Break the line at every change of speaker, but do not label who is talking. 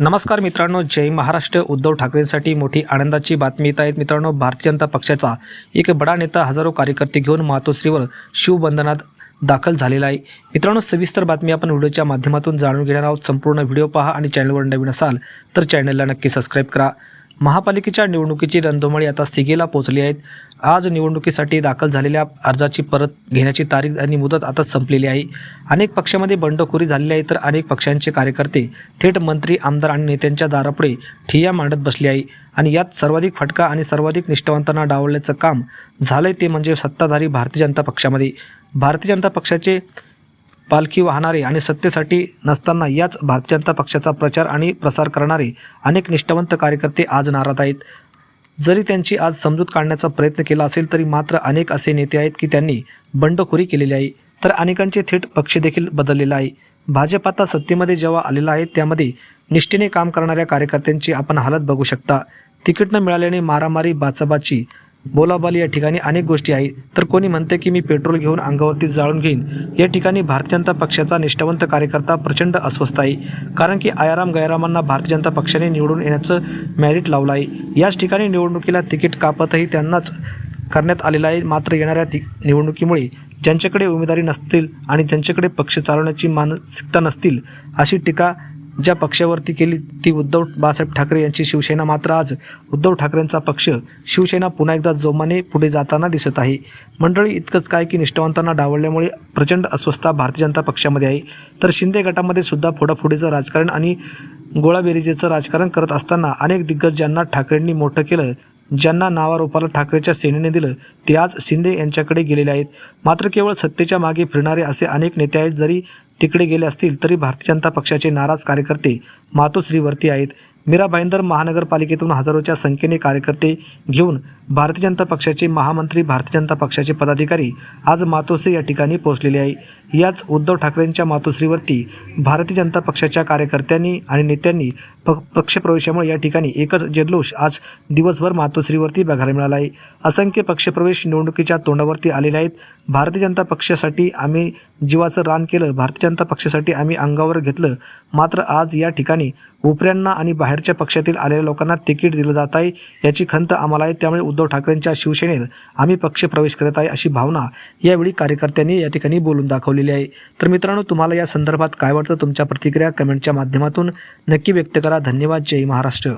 नमस्कार मित्रांनो, जय महाराष्ट्र। उद्धव ठाकरेंसाठी मोठी आनंदाची बातमी येत आहे मित्रांनो। भारतीय जनता पक्षाचा एक बडा नेता हजारो कार्यकर्ते घेऊन मातोश्रीवर शिवबंधनात दाखल झालेला आहे मित्रांनो। सविस्तर बातमी आपण व्हिडिओच्या माध्यमातून जाणून घेणार आहोत। संपूर्ण व्हिडिओ पहा आणि चॅनलवर नवीन असाल तर चॅनलला नक्की सबस्क्राईब करा। महापालिकेच्या निवडणुकीची रणधुमाळी आता सीगेला पोहोचली आहे। आज निवडणुकीसाठी दाखल झालेल्या अर्जाची परत घेण्याची तारीख आणि मुदत आता संपलेली आहे। अनेक पक्षांमध्ये बंडखोरी झालेली आहे, तर अनेक पक्षांचे कार्यकर्ते थेट मंत्री, आमदार आणि नेत्यांच्या दारापुढे ठिय्या मांडत बसले आहे। आणि यात सर्वाधिक फटका आणि सर्वाधिक निष्ठावंतांना डावलण्याचं काम झालंय ते म्हणजे सत्ताधारी भारतीय जनता पक्षामध्ये। भारतीय जनता पक्षाचे पालखी वाहणारे आणि सत्तेसाठी नसताना याच भारतीय जनता पक्षाचा प्रचार आणि प्रसार करणारे अनेक निष्ठावंत कार्यकर्ते आज नाराज आहेत। जरी त्यांची आज समजूत काढण्याचा प्रयत्न केला असेल तरी मात्र अनेक असे नेते आहेत की त्यांनी बंडखोरी केलेली आहे, तर अनेकांचे थेट पक्ष देखील बदललेला आहे। भाजप आता सत्तेमध्ये जेव्हा आलेला आहे त्यामध्ये निष्ठेने काम करणाऱ्या कार्यकर्त्यांची आपण हालत बघू शकता। तिकीट न मिळाल्याने मारामारी, बाचाबाची, बोलाबाली या ठिकाणी अनेक गोष्टी आहेत। तर कोणी म्हणते की मी पेट्रोल घेऊन अंगावरती जाळून घेईन। या ठिकाणी भारतीय जनता पक्षाचा निष्ठावंत कार्यकर्ता प्रचंड अस्वस्थ आहे, कारण की आयाराम गैरामांना भारतीय जनता पक्षाने निवडून येण्याचं मॅरिट लावलं आहे। याच ठिकाणी निवडणुकीला तिकीट कापतही त्यांनाच करण्यात आलेलं आहे। मात्र येणाऱ्या निवडणुकीमुळे ज्यांच्याकडे उमेदवारी नसतील आणि ज्यांच्याकडे पक्ष चालवण्याची मानसिकता नसतील अशी टीका ज्या पक्षावरती केली ती उद्धव बाळासाहेब ठाकरे यांची शिवसेना। मात्र आज उद्धव ठाकरेंचा पक्ष शिवसेना पुन्हा एकदा जोमाने पुढे जाताना दिसत आहे। मंडळी, इतकंच काय की निष्ठावंतांना डावलल्यामुळे प्रचंड अस्वस्थता भारतीय जनता पक्षामध्ये आहे। तर शिंदे गटामध्ये सुद्धा फोडाफोडीचं राजकारण आणि गोळाबेरीजेचं राजकारण करत असताना अनेक दिग्गज ज्यांना ठाकरेंनी मोठं केलं, ज्यांना नावारूपाला ठाकरेच्या सेनेने दिलं, ते आज शिंदे यांच्याकडे गेलेले आहेत। मात्र केवळ सत्तेच्या मागे फिरणारे असे अनेक नेते आहेत, जरी तिकडे गेले असतील तरी भारतीय जनता पक्षाचे नाराज कार्यकर्ते मातोश्रीवरती आहेत। मीरा भाईंदर महानगरपालिकेतून हजारोच्या संख्येने कार्यकर्ते घेऊन भारतीय जनता पक्षाचे महामंत्री, भारतीय जनता पक्षाचे पदाधिकारी आज मातोश्री या ठिकाणी पोहोचलेले आहे। याच उद्धव ठाकरेंच्या मातोश्रीवरती भारतीय जनता पक्षाच्या कार्यकर्त्यांनी आणि नेत्यांनी पक्षप्रवेशामुळे या ठिकाणी एकच जल्लोष आज दिवसभर मातोश्रीवरती बघायला मिळाला आहे। असंख्य पक्षप्रवेश निवडणुकीच्या तोंडावरती आलेले आहेत। भारतीय जनता पक्षासाठी आम्ही जीवाचं रान केलं, भारतीय जनता पक्षासाठी आम्ही अंगावर घेतलं। मात्र आज या ठिकाणी उपऱ्यांना आणि बाहेरच्या पक्षातील आलेल्या लोकांना तिकीट दिलं जात आहे, याची खंत आम्हाला आहे। त्यामुळे उद्धव ठाकरेंच्या शिवसेनेत आम्ही पक्षप्रवेश करत आहे अशी भावना यावेळी कार्यकर्त्यांनी या ठिकाणी बोलून दाखवलेली आहे। तर मित्रांनो, तुम्हाला या संदर्भात काय वाटतं? तुमच्या प्रतिक्रिया कमेंटच्या माध्यमातून नक्की व्यक्त करा। धन्यवाद। जय महाराष्ट्र।